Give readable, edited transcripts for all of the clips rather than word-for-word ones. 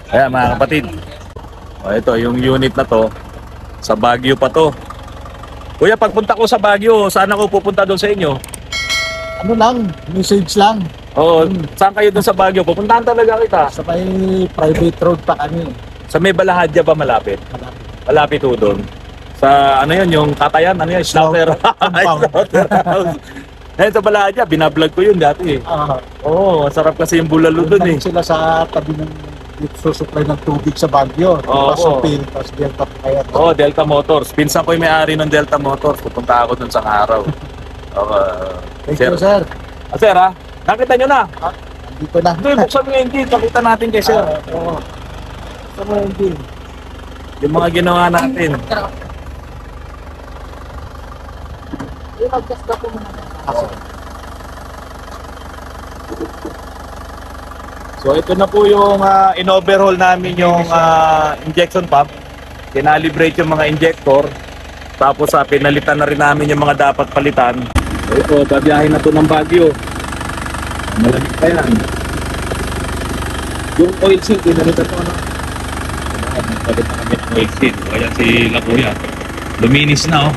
Ayan mga kapatid. O, ito yung unit na to. Sa Baguio pa to. Kuya, pagpunta ko sa Baguio, saan ako pupunta doon sa inyo? Ano lang, message lang. Oo, saan kayo doon sa Baguio? Pupuntahan talaga kita. Sa may private road pa kami. Sa may Balahadya ba malapit? Malapit. Malapit to doon. Sa ano yun, yung katayan, ano yun, slaughter. Slaughterhouse. Eh, sa Balahadya, binablog ko yun dati eh. Oo, masarap kasi yung bulalo doon eh. Sila sa tabi ng susupply ng tubig sa Baguio. Oo. Pasupin, tapos Delta kaya. Oo, Delta Motors. Pinsan ko yung may-ari ng Delta Motors. Pupunta ako doon sa araw. Thank you, sir. Sir ha? Nakita nyo na? Dito na. Ito, buksan mo yung engine. Pakita natin kay sir. Oo. Buksan mo yung engine. Yung mga ginawa natin. So ito na po yung in-overhaul namin yung injection pump. Kinalibrate yung mga injector. Tapos pinalitan na rin namin yung mga dapat palitan. So ito, babiyahin na to ng Baguio. Malamig pa yan. Yung oil seal, pinalitan to ano? Palit na kami ng oil seal. Kaya si Lakuya, luminis na oh.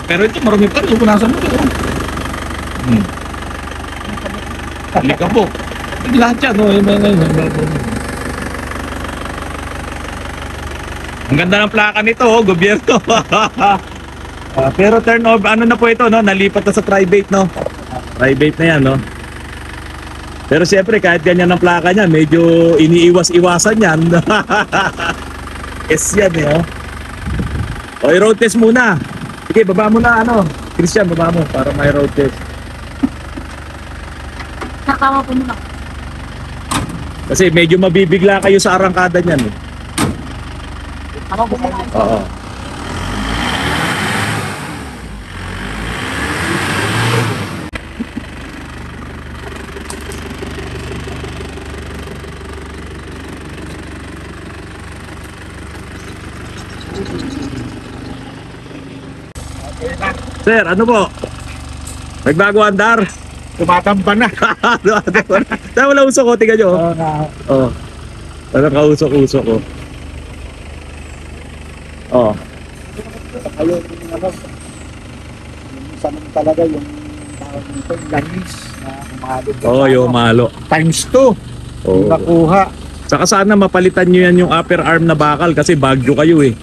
Pero ito marami pa rin. Punasan mo ito. Alikabok. Lahat yan, no? Ang ganda ng plaka nito, oh, gobyerno. Pero turn off, ano na po ito, no? Nalipat na sa private, no? Private na yan, no? Pero siyempre, kahit ganyan ang plaka niya, medyo iniiwas-iwasan yan. S yan, eh, oh. O, i-road test muna. Sige, baba mo na, ano? Christian, baba mo para may road test. Nakama po muna. Kasi medyo mabibigla kayo sa arangkada niyan eh. Ako po muna. Oo. Sir, ano po? Nagbago andar? Tumatamba na. Saan wala usok ko? Tingnan nyo. Oo. Wala kausok-usok ko. Oo. Ayun, isa naman talaga yung tawag nito, langis na umalo. Oo, yung malo. Times 2. Oo. Nakuha. Saka sana mapalitan nyo yan yung upper arm na bakal kasi Baguio kayo eh.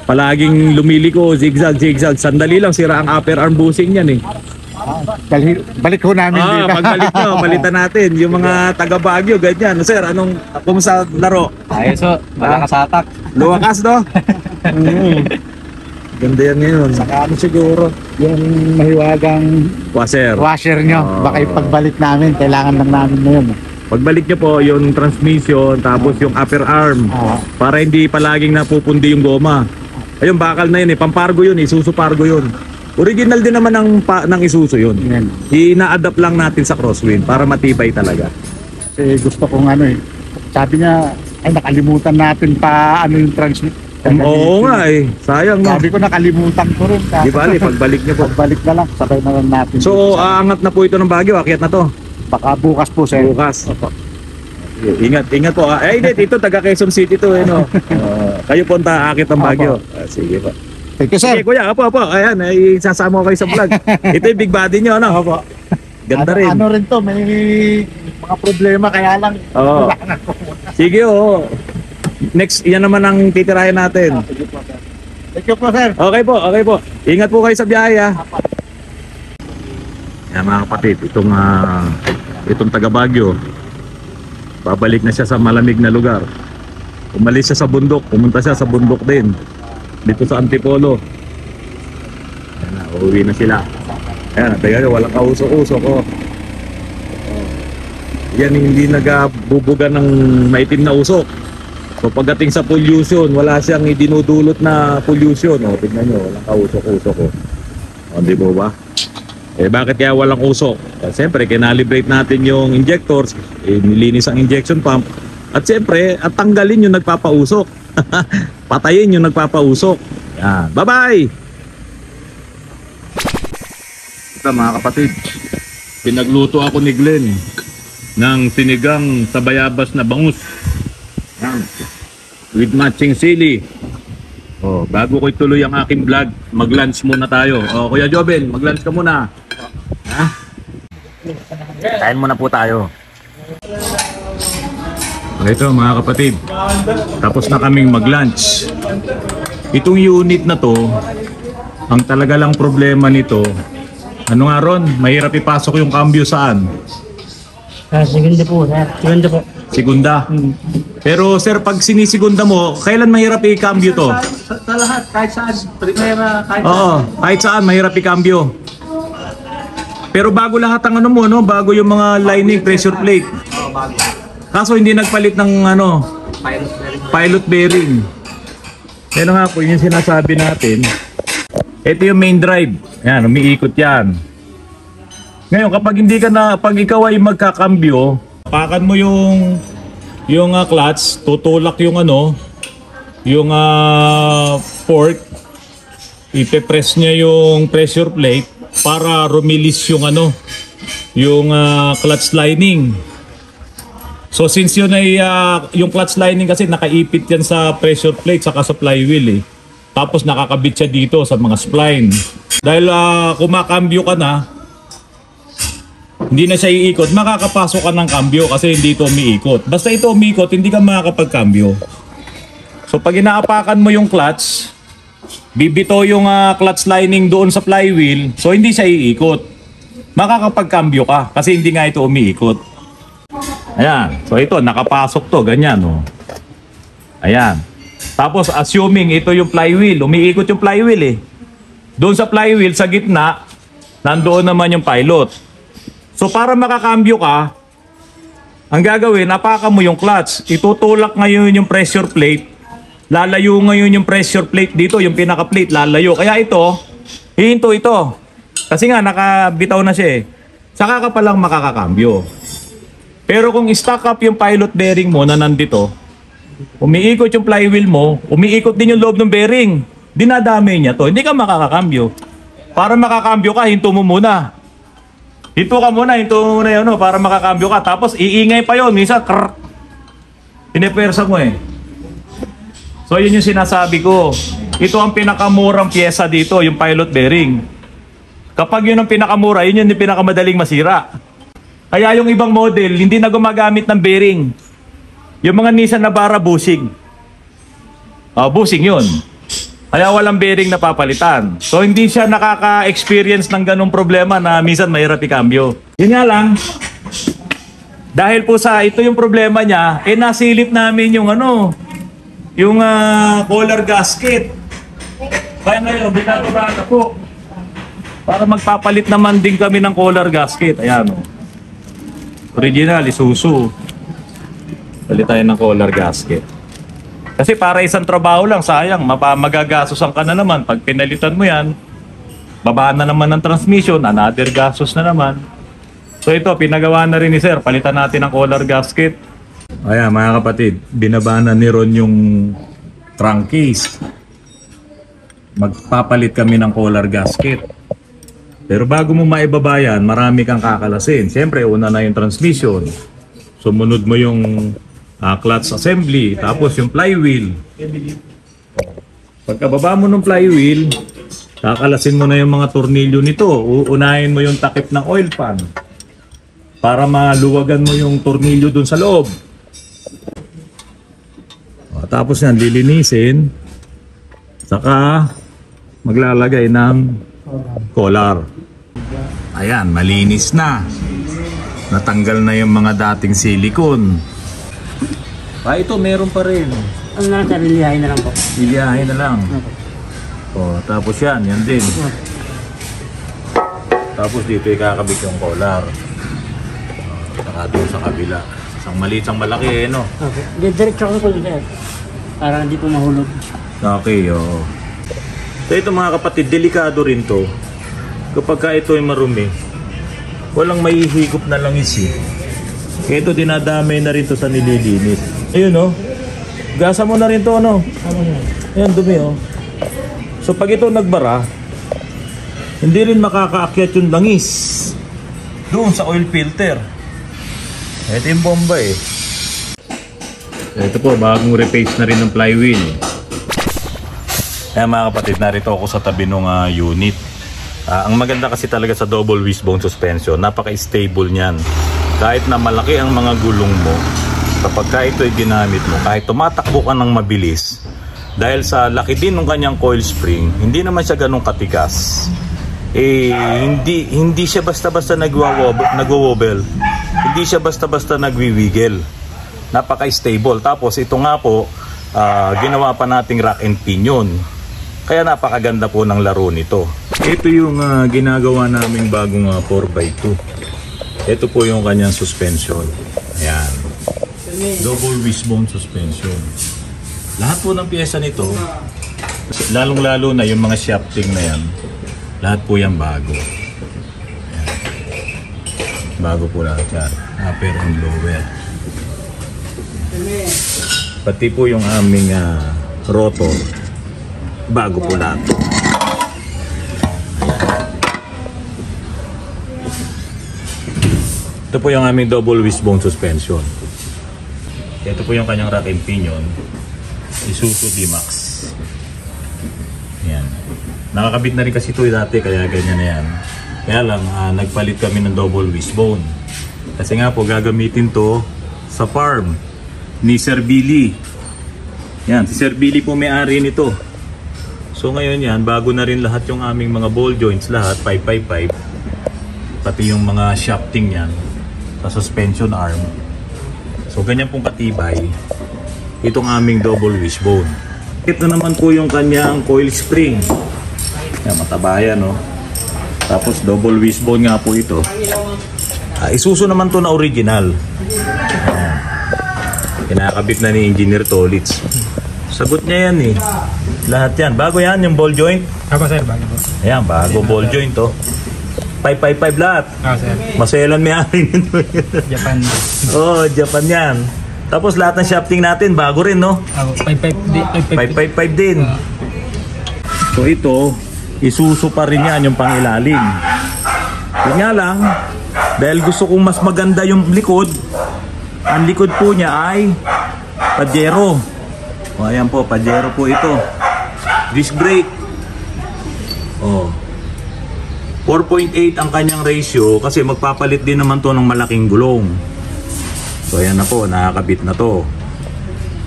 Palaging lumiliko, zigzag, zigzag. Sandali lang, sira ang upper arm bushing yan eh. Balik ho namin dito. Pagbalik nyo, palitan natin. Yung mga taga Baguio, ganyan. Sir, kumusta laro? Ayos o, malakas atak. Luwakas, no? Ganda yan ngayon. Saka ano siguro, yung mahiwagang washer nyo. Baka ipagbalik namin, kailangan lang namin na yun. Pagbalik nyo po, yung transmission, tapos yung upper arm. Para hindi palaging napupundi yung goma. Ayun, bakal na yun eh. Pampargo yun, Isuzu Pargo yun. Original din naman ng Isuzu yun. Ina-adapt lang natin sa crosswind para matibay talaga. Kasi gusto kong ano eh. Sabi niya, ay nakalimutan natin pa ano yung transmit. Oo nga eh. Sayang no. Sabi ko nakalimutan ko rin. Di bali, pagbalik nyo po. Pagbalik na lang, sabay na lang natin. So, aangat na po ito ng Baguio. Akyat na to. Baka bukas po sir. Bukas. Ingat, ingat po. Eh, dito, taga Quezon City to. Eh, no? Kayo po aakit ng Baguio. Sige po. Thank you, sir. Sige, kuya. Apo. Ayan, isasama ko kayo sa vlog. Ito yung big body nyo, ano? Opo. Ganda rin. Ano rin to, may mga problema kaya lang. Oo. Sige, oo. Next, yan naman ang titirahin natin. Thank you po, sir. Okay po. Ingat po kayo sa biyahe, ha. Yan mga kapatid, itong taga Baguio. Babalik na siya sa malamig na lugar. Umalis siya sa bundok, pumunta siya sa bundok din. Dito sa Antipolo. Ayan na, uuwi na sila. Ayan, tayo walang kausok-usok oh. Yan hindi nagabubuga ng maitim na usok. So pagdating sa pollution, wala siyang idinudulot na pollution. O, tignan nyo, walang kausok-usok oh. O, di ba ba? Eh bakit kaya walang usok? Siyempre, kinalibrate natin yung injectors, nilinis ang injection pump. At siyempre, at tanggalin yung nagpapausok. Patayin yung nagpapausok. Yan. Bye-bye! Ito mga kapatid, pinagluto ako ni Glenn ng sinigang sa bayabas na bangus. tank with matching sili. Oh, bago ko ituloy ang aking vlog, mag-lunch muna tayo. Oh, Kuya Joben, mag-lunch ka muna. Ha? Kain muna po tayo. Ito mga kapatid, tapos na kaming mag-lunch. Itong unit na to, ang talaga lang problema nito, ano nga Ron, mahirap ipasok yung cambio saan? Segunda po, sir. Segunda po. Segunda. Pero sir, pag sinisigunda mo, kailan mahirap i-cambio to? Sa lahat, kahit saan. Primera, kahit Oo, kahit saan mahirap i-cambio. Pero bago lahat ang ano mo, no? Bago yung mga lining pressure plate. Kaso hindi nagpalit ng ano, pilot bearing. Yan nga po yung sinasabi natin. Ito yung main drive. Yan, umiikot yan. Ngayon, kapag hindi ka na, pag ikaw ay magkakambyo, pakan mo yung clutch, tutulak yung ano, yung fork, ipe-press niya yung pressure plate para rumilis yung ano, yung clutch lining. So since yun ay yung clutch lining kasi nakaipit yan sa pressure plate saka sa flywheel eh. Tapos nakakabit siya dito sa mga spline. Dahil kumakambyo ka na, hindi na siya iikot, makakapasok ka ng kambyo kasi hindi ito umiikot. Basta ito umiikot, hindi ka makakapagkambyo. So pag inaapakan mo yung clutch, bibito yung clutch lining doon sa flywheel, so hindi siya iikot. Makakapagkambyo ka kasi hindi nga ito umiikot. Ayan, so ito nakapasok to, ganyan oh. Ayan. Tapos assuming ito yung flywheel, umiikot yung flywheel eh. Doon sa flywheel sa gitna, nandoon naman yung pilot. So para makakambyo ka, ang gagawin, apakan mo yung clutch. Itutulak ngayon yung pressure plate. Lalayo ngayon yung pressure plate dito, yung pinaka-plate, lalayo. Kaya ito, hihinto ito. Kasi nga, nakabitaw na siya eh. Saka ka palang makakakambyo. Pero kung stock up yung pilot bearing mo na nandito, umiikot yung flywheel mo, umiikot din yung loob ng bearing. Dinadami niya to, hindi ka makakakambyo. Para makakambyo ka, hinto mo muna. Hinto mo muna yun, no, para makakambyo ka. Tapos iingay pa yun, minsan krrrr. Pinipersa mo eh. So yun yung sinasabi ko. Ito ang pinakamurang pyesa dito, yung pilot bearing. Kapag yun ang pinakamura, yun yung pinakamadaling masira. Kaya yung ibang model, hindi na gumagamit ng bearing. Yung mga Nissan Navara bushing. Bushing yun. Kaya walang bearing na papalitan. So hindi siya nakaka-experience ng ganong problema na minsan mahirap ikambyo. Yun nga lang, dahil po sa ito yung problema niya, nasilip namin yung ano, yung collar gasket. Kaya ngayon, binababa na po. Para magpapalit naman din kami ng collar gasket. Ayan o. Original, Isuzu. Palit tayo ng collar gasket. Kasi para isang trabaho lang, sayang, magagasosan ka na naman. Pag pinalitan mo yan, babaan na naman ng transmission, another gasos na naman. So ito, pinagawa na rin ni Sir, palitan natin ang collar gasket. Ayan mga kapatid, binabana ni Ron yung crankcase. Magpapalit kami ng collar gasket. Pero bago mo maibabayan, marami kang kakalasin. Siyempre, una na yung transmission. Sumunod mo yung clutch assembly, tapos yung flywheel. Pagkababa mo ng flywheel, kakalasin mo na yung mga tornilyo nito. Uunahin mo yung takip ng oil pan para maluwagan mo yung tornilyo dun sa loob. Tapos yan, lilinisin. Saka maglalagay ng collar. Ayan, malinis na. Natanggal na yung mga dating silicone. Ito meron pa rin. Ano na lang, sir, lilihain na lang po. Lilihain na lang. Tapos yan din. Tapos dito ikakabit yung collar. Saka doon sa kabila. Isang maliit, isang malaki no? Okay. Diretso ko po, sir. Para hindi po mahulog. Okay, oo. So ito mga kapatid, delikado rin to. Kapag ka ito ay marumi, walang maihigop na langis eh. Kaya ito dinadamay na rin to sa nililinis. Ayun oh. Gasa mo na rin to ano. Ayan, dumi oh. So pag ito nagbara, hindi rin makakaakyat yung langis doon sa oil filter. Ito yung bomba eh. Ito po, bagong repaste na rin ng flywheel. Kaya mga kapatid, narito ako sa tabi ng unit. Ang maganda kasi talaga sa double wishbone suspension, napaka-stable niyan. Kahit na malaki ang mga gulong mo, kapag ito ay ginamit mo, kahit tumatakbo ka ng mabilis, dahil sa laki din ng kanyang coil spring, hindi naman siya ganun katigas. Hindi siya basta-basta nagwo-wobble. Hindi siya basta-basta nagwiwiggle. Napaka-stable. Tapos ito nga po, ginawa pa nating rack and pinion. Kaya napakaganda po ng laro nito. Ito yung ginagawa naming bagong 4x2. Ito po yung kanyang suspension. Ayan. Double wishbone suspension. Lahat po ng pyesa nito, lalong-lalo na yung mga shafting na yan, lahat po yan bago. Ayan. Bago po lahat yan. Upper and lower. Pati po yung aming rotor, bago po lahat. Ito po yung aming double wishbone suspension. Ito po yung kanyang rack and pinion, Isuzu D-Max. Yan. Nakakabit na rin kasi ito dati, kaya ganyan na yan. Kaya lang, nagpalit kami ng double wishbone. Kasi nga po, gagamitin to sa farm ni Sir Billy. Yan, si Sir Billy po may-ari nito. So ngayon yan, bago na rin lahat yung aming mga ball joints, lahat 555. Pati yung mga shafting yan sa suspension arm. So ganyan pong katibay itong aming double wishbone. Ito naman po yung kanyang coil spring. Yan, mataba yan, no? Tapos double wishbone nga po ito. Isuzu naman to na original. Yan. Kinakabit na ni Engineer Tolitz. Sagot niya yan eh. Lahat yan. Bago yan yung ball joint. Ako sir, bago po. Ayan, bago ball joint to. 555 lahat. Ako sir. Maselan may-ari nito. Japan. Oh, Japan yan. Tapos lahat ng shafting natin, bago rin, no? Ako, 555 din. So ito, Isuzu pa rin yan yung pangilalim. Yun nga lang, dahil gusto kong mas maganda yung likod, ang likod po niya ay Pajero. O ayan po, Pajero po ito. Disc brake. Oh. 4.8 ang kanyang ratio kasi magpapalit din naman to ng malaking gulong. So ayan na po, nakakabit na to.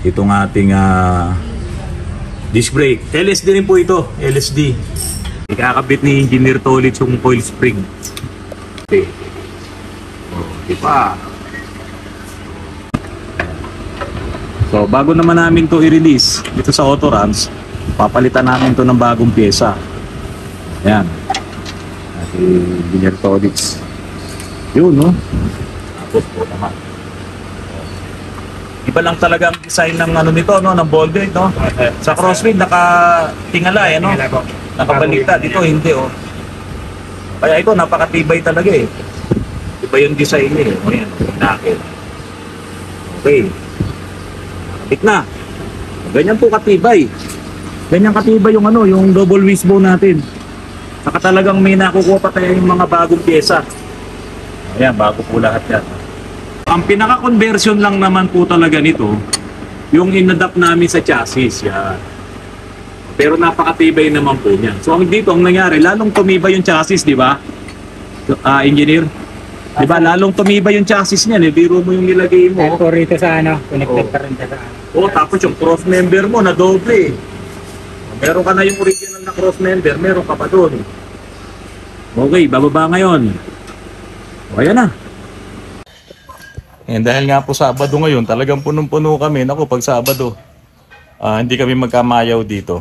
Itong ating disc brake. LSD rin po ito, LSD. Ikakabit ni Engineer Tolitz yung coil spring. Okay. Oh, diba? So bago naman namin to i-release dito sa Autorams, papalitan namin to ng bagong pyesa. Ayan. Si Engineer Tolitz. Yun, no? Tapos po naman. Iba lang talaga ang design ng ano nito, no, ng ball joint, no. Sa crosswind nakatingala, no. Nakabaligtad dito, hindi, oh. Kaya ito napakatibay talaga eh. Iba yung design niya, eh. Ayan, nakit. Okay. Nakabit na. Ganyan po katibay. Ganyan katibay yung ano, yung double wishbone natin. Saka talagang may nakukuha pa tayo yung mga bagong pyesa. Ayan, bago po lahat yan. Ang pinaka-conversion lang naman po talaga nito, yung in-adapt namin sa chassis. Yan. Pero napakatibay naman po niyan. So ang dito, ang nangyari, lalong tumibay yung chassis, di ba? Engineer? Di ba? Lalong tumibay yung chassis niyan. Biro mo yung nilagay mo. Ito rito sa ano, connected pa rin sa Oh, tapos yung cross member mo na doble. Meron ka na yung original na cross member, meron ka pa doon. Okay, bababa ngayon. O, ayan na. Dahil nga po Sabado ngayon, talagang punong-puno kami. Naku, pag Sabado, hindi kami magkamayaw dito.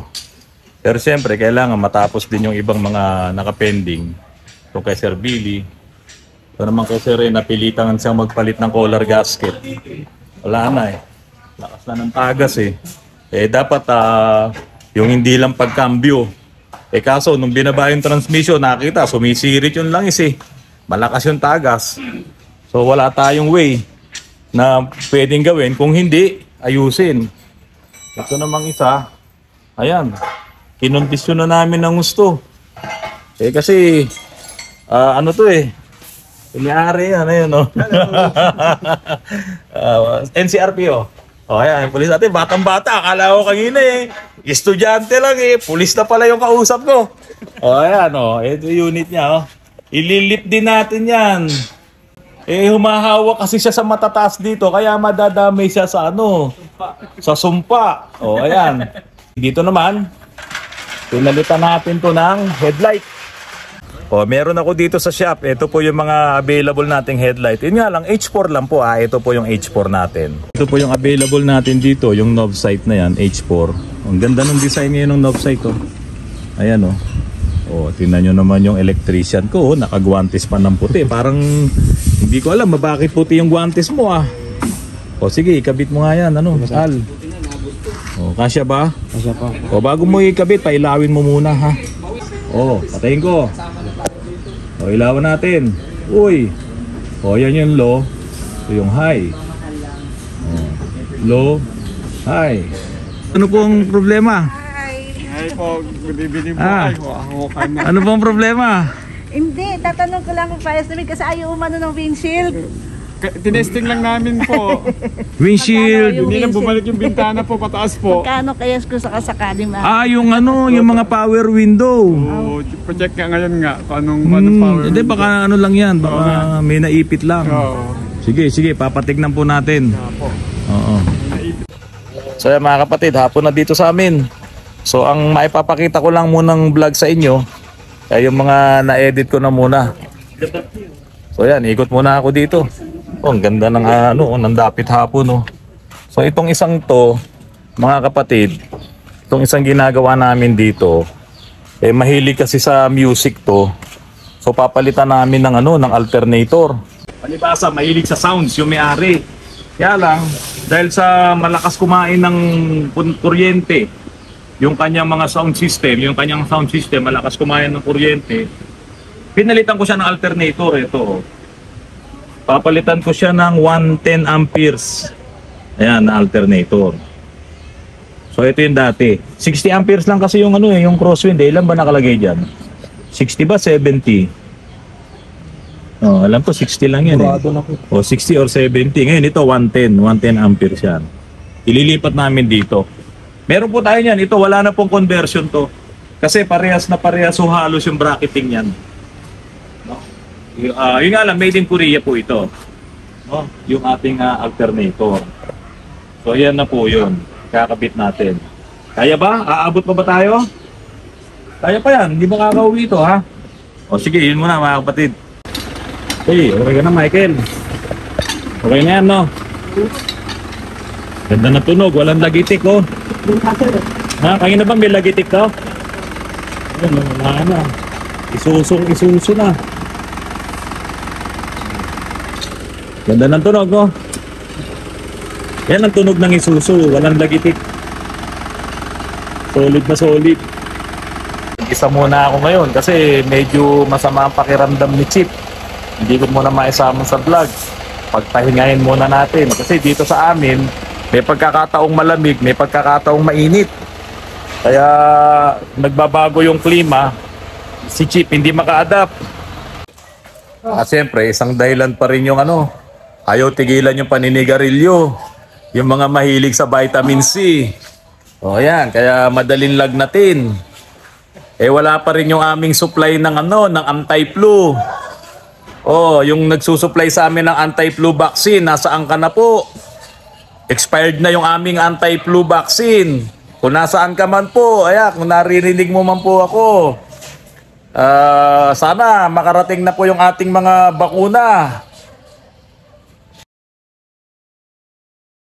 Pero siyempre, kailangan matapos din yung ibang mga nakapending. Ito kay Sir Billy. Ito naman kay Sir Ren, napilitan siyang magpalit ng collar gasket. Wala na eh. Lakas na ng tagas eh. Dapat yung hindi lang pagkambyo. Kaso, nung binaba yung transmission, nakita, sumisirit yung langis eh. Malakas yung tagas. So wala tayong way na pwedeng gawin kung hindi ayusin. Ito namang isa, ayan, kinondisyon na namin ng gusto. Kasi ano to eh, kunyari, ano yun, no? NCRPO. O ayan, yung pulis natin, batang-bata. Akala ko kanina estudyante lang pulis na pala yung kausap ko. O ayan ito yung unit niya Ililip din natin yan. Humahawak kasi siya sa matataas dito, kaya madadamay siya sa sa sumpa. O ayan. Dito naman, pinalitan natin to ng headlight. Meron ako dito sa shop. Ito po yung mga available nating headlight. Yun nga lang, H4 lang po. Ito po yung H4 natin. Ito po yung available natin dito. Yung knob sight na yan, H4. Ang ganda ng design ngayon ng knob sight Ayan tingnan nyo naman yung electrician ko. Nakagwantes pa ng puti. Parang hindi ko alam bakit puti yung guwantes mo sige, ikabit mo nga yan. Al? Kasya ba? Kasya pa. Bago mo ikabit, pailawin mo muna ha. Patayin ko. Ilawan natin. Uy. Yan yung low. Ito yung high. Low. High. Ano pong problema? Ay po, good evening po. Ano pong problema? Hindi, tatanong ko lang kung paayos namin kasi ayaw umano ng windshield. Tinesting lang namin po. Windshield. Hindi lang bumalik yung bintana po, pataas po. Magkano kaya kung sakasakali Yung yung mga power window. Project nga ngayon nga, paano power Hindi, baka lang yan. Baka may naipit lang. Sige, papatignan po natin. So mga kapatid, hapon na dito sa amin. So ang maipapakita ko lang munang vlog sa inyo ay yung mga na-edit ko na muna. So yan, ikot muna ako dito. Ang ganda ng ng dapit hapon So itong isang to, mga kapatid, itong isang ginagawa namin dito, mahilig kasi sa music to. So papalitan namin ng ng alternator. Palibasa, mahilig sa sounds yung may-ari. Kaya lang, dahil sa malakas kumain ng kuryente, yung kanyang sound system malakas kumain ng kuryente, pinalitan ko siya ng alternator. Ito papalitan ko siya ng 110 amperes. Ayan, na alternator. So ito yung dati. 60 amperes lang kasi yung yung crosswind. Ilan ba nakalagay dyan? 60 ba? 70? Alam ko 60 lang yan 60 or 70. Ngayon ito 110 amperes yan. Ililipat namin dito. Meron po tayo yan. Ito wala na pong conversion to. Kasi parehas halos yung bracketing yan. Yung nga lang, made in Korea po ito. Yung ating alternator. So yan na po yun. Kakabit natin. Kaya ba? Aabot pa ba tayo? Kaya pa yan. Hindi ba kakauwi ito ha? Sige, yun muna mga kapatid. Okay ka na Michael. Okay na yan Ganda na tunog. Walang lagitik Kanina ba may lagitik to? Wala na. Isuso na. Ganda ng tunog Yan ang tunog ng Isuzu, walang lagitik. Solid na solid. Isa muna ako ngayon kasi medyo masama ang pakiramdam ni Chip. Hindi ko muna maisama sa vlog. Pagpahingahin muna natin kasi dito sa amin may pagkakataong malamig, may pagkakataong mainit. Kaya nagbabago yung klima. Si Chip hindi maka-adapt. Siyempre, isang dahilan pa rin yung ayaw tigilan yung paninigarilyo. Yung mga mahilig sa vitamin C. Yan, kaya madaling lagnatin. Wala pa rin yung aming supply ng ng anti-flu. Yung nagsusupply sa amin ng anti-flu vaccine, nasaan ka na po? Expired na yung aming anti-flu vaccine. Kung nasaan ka man po, kung naririnig mo man po ako, sana makarating na po yung ating mga bakuna.